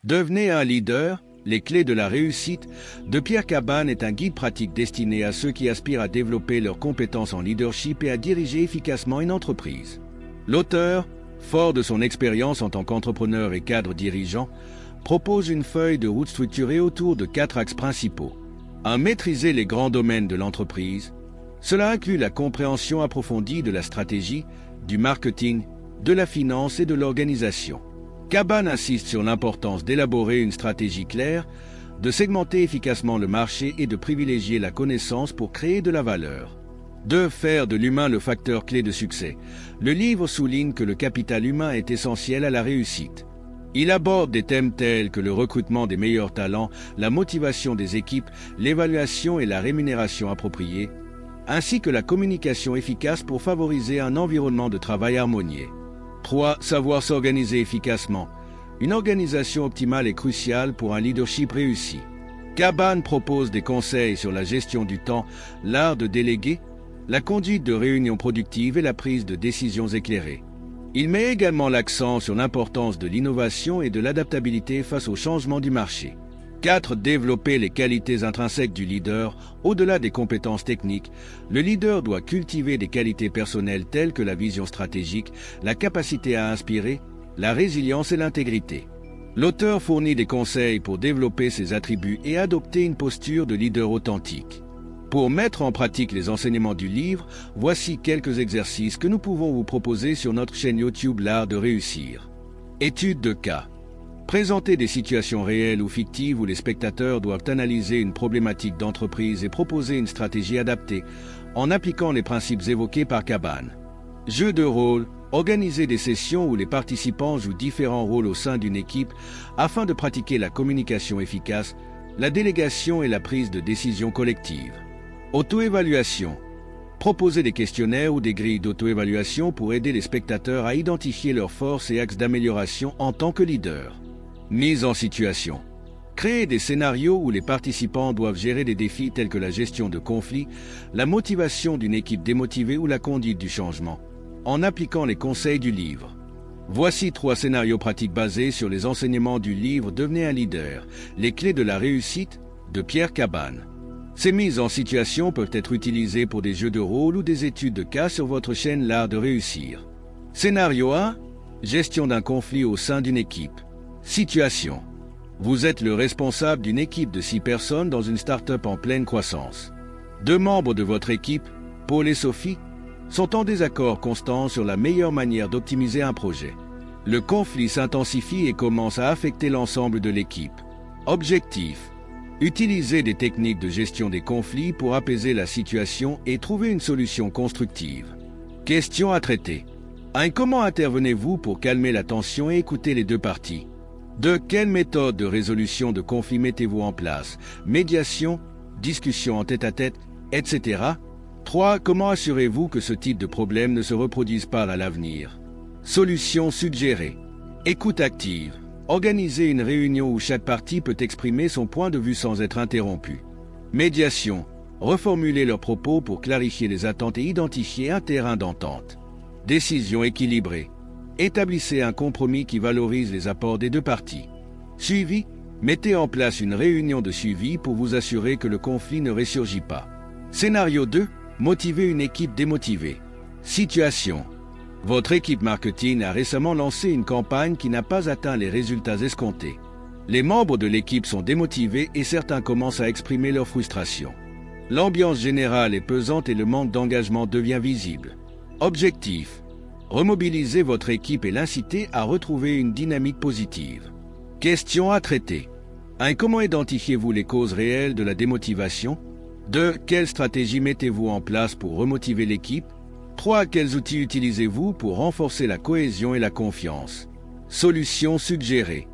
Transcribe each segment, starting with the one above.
Devenez un leader, les clés de la réussite de Pierre Cabane est un guide pratique destiné à ceux qui aspirent à développer leurs compétences en leadership et à diriger efficacement une entreprise. L'auteur, fort de son expérience en tant qu'entrepreneur et cadre dirigeant, propose une feuille de route structurée autour de 4 axes principaux. 1. Maîtriser les grands domaines de l'entreprise. Cela inclut la compréhension approfondie de la stratégie, du marketing, de la finance et de l'organisation. Cabane insiste sur l'importance d'élaborer une stratégie claire, de segmenter efficacement le marché et de privilégier la connaissance pour créer de la valeur. 2. Faire de l'humain le facteur clé de succès. Le livre souligne que le capital humain est essentiel à la réussite. Il aborde des thèmes tels que le recrutement des meilleurs talents, la motivation des équipes, l'évaluation et la rémunération appropriée, ainsi que la communication efficace pour favoriser un environnement de travail harmonieux. 3. Savoir s'organiser efficacement. Une organisation optimale est cruciale pour un leadership réussi. Cabane propose des conseils sur la gestion du temps, l'art de déléguer, la conduite de réunions productives et la prise de décisions éclairées. Il met également l'accent sur l'importance de l'innovation et de l'adaptabilité face aux changements du marché. 4. Développer les qualités intrinsèques du leader. Au-delà des compétences techniques, le leader doit cultiver des qualités personnelles telles que la vision stratégique, la capacité à inspirer, la résilience et l'intégrité. L'auteur fournit des conseils pour développer ces attributs et adopter une posture de leader authentique. Pour mettre en pratique les enseignements du livre, voici quelques exercices que nous pouvons vous proposer sur notre chaîne YouTube L'Art de Réussir. Étude de cas. Présenter des situations réelles ou fictives où les spectateurs doivent analyser une problématique d'entreprise et proposer une stratégie adaptée en appliquant les principes évoqués par Cabane. Jeu de rôle. Organiser des sessions où les participants jouent différents rôles au sein d'une équipe afin de pratiquer la communication efficace, la délégation et la prise de décision collective. Auto-évaluation. Proposer des questionnaires ou des grilles d'auto-évaluation pour aider les spectateurs à identifier leurs forces et axes d'amélioration en tant que leader. Mise en situation. Créer des scénarios où les participants doivent gérer des défis tels que la gestion de conflits, la motivation d'une équipe démotivée ou la conduite du changement, en appliquant les conseils du livre. Voici 3 scénarios pratiques basés sur les enseignements du livre Devenez un leader, les clés de la réussite de Pierre Cabane. Ces mises en situation peuvent être utilisées pour des jeux de rôle ou des études de cas sur votre chaîne L'Art de Réussir. Scénario 1. Gestion d'un conflit au sein d'une équipe. Situation. Vous êtes le responsable d'une équipe de 6 personnes dans une start-up en pleine croissance. 2 membres de votre équipe, Paul et Sophie, sont en désaccord constant sur la meilleure manière d'optimiser un projet. Le conflit s'intensifie et commence à affecter l'ensemble de l'équipe. Objectif. Utilisez des techniques de gestion des conflits pour apaiser la situation et trouver une solution constructive. Question à traiter. 1. Comment intervenez-vous pour calmer la tension et écouter les 2 parties? 2. Quelle méthode de résolution de conflits mettez-vous en place? Médiation, discussion en tête-à-tête, etc. 3. Comment assurez-vous que ce type de problème ne se reproduise pas à l'avenir? Solution suggérée. Écoute active. Organisez une réunion où chaque partie peut exprimer son point de vue sans être interrompue. Médiation. Reformulez leurs propos pour clarifier les attentes et identifier un terrain d'entente. Décision équilibrée. Établissez un compromis qui valorise les apports des 2 parties. Suivi. Mettez en place une réunion de suivi pour vous assurer que le conflit ne ressurgit pas. Scénario 2. Motiver une équipe démotivée. Situation. Votre équipe marketing a récemment lancé une campagne qui n'a pas atteint les résultats escomptés. Les membres de l'équipe sont démotivés et certains commencent à exprimer leur frustration. L'ambiance générale est pesante et le manque d'engagement devient visible. Objectif. Remobiliser votre équipe et l'inciter à retrouver une dynamique positive. Question à traiter. 1. Comment identifiez-vous les causes réelles de la démotivation? 2. Quelle stratégie mettez-vous en place pour remotiver l'équipe? 3. Quels outils utilisez-vous pour renforcer la cohésion et la confiance? Solution suggérée.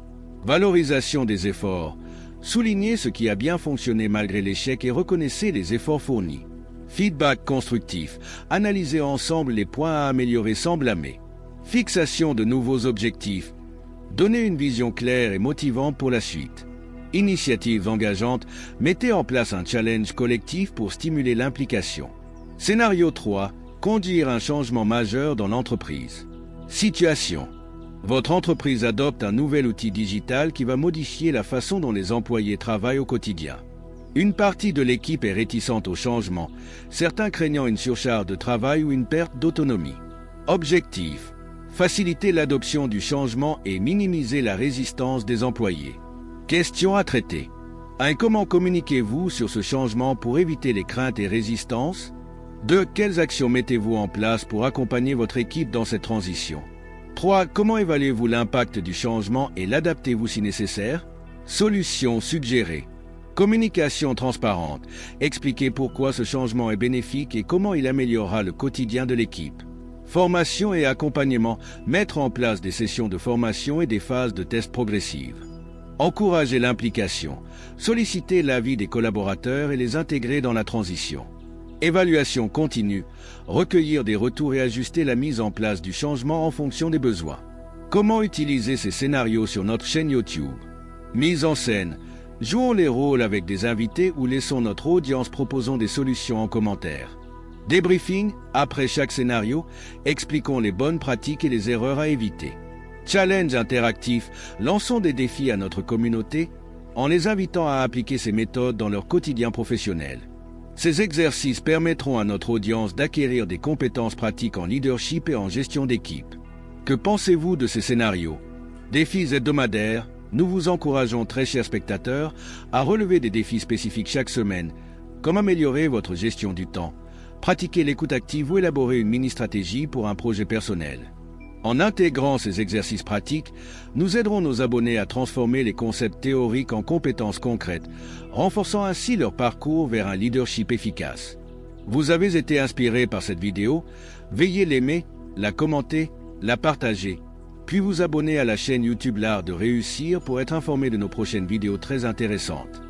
Valorisation des efforts. Soulignez ce qui a bien fonctionné malgré l'échec et reconnaissez les efforts fournis. Feedback constructif. Analysez ensemble les points à améliorer sans blâmer. Fixation de nouveaux objectifs. Donnez une vision claire et motivante pour la suite. Initiatives engageantes. Mettez en place un challenge collectif pour stimuler l'implication. Scénario 3. Conduire un changement majeur dans l'entreprise. Situation. Votre entreprise adopte un nouvel outil digital qui va modifier la façon dont les employés travaillent au quotidien. Une partie de l'équipe est réticente au changement, certains craignant une surcharge de travail ou une perte d'autonomie. Objectif: faciliter l'adoption du changement et minimiser la résistance des employés. Questions à traiter. 1. Comment communiquez-vous sur ce changement pour éviter les craintes et résistances? 2. Quelles actions mettez-vous en place pour accompagner votre équipe dans cette transition? 3. Comment évaluez-vous l'impact du changement et l'adaptez-vous si nécessaire? Solutions suggérées. Communication transparente. Expliquez pourquoi ce changement est bénéfique et comment il améliorera le quotidien de l'équipe. Formation et accompagnement. Mettre en place des sessions de formation et des phases de tests progressives. Encourager l'implication. Solliciter l'avis des collaborateurs et les intégrer dans la transition. Évaluation continue. Recueillir des retours et ajuster la mise en place du changement en fonction des besoins. Comment utiliser ces scénarios sur notre chaîne YouTube? Mise en scène. Jouons les rôles avec des invités ou laissons notre audience proposant des solutions en commentaire. Débriefing. Après chaque scénario, expliquons les bonnes pratiques et les erreurs à éviter. Challenge interactif. Lançons des défis à notre communauté en les invitant à appliquer ces méthodes dans leur quotidien professionnel. Ces exercices permettront à notre audience d'acquérir des compétences pratiques en leadership et en gestion d'équipe. Que pensez-vous de ces scénarios? Défis hebdomadaires. Nous vous encourageons, très chers spectateurs, à relever des défis spécifiques chaque semaine, comme améliorer votre gestion du temps, pratiquer l'écoute active ou élaborer une mini-stratégie pour un projet personnel. En intégrant ces exercices pratiques, nous aiderons nos abonnés à transformer les concepts théoriques en compétences concrètes, renforçant ainsi leur parcours vers un leadership efficace. Vous avez été inspiré par cette vidéo? Veuillez l'aimer, la commenter, la partager, puis vous abonner à la chaîne YouTube L'Art de Réussir pour être informé de nos prochaines vidéos très intéressantes.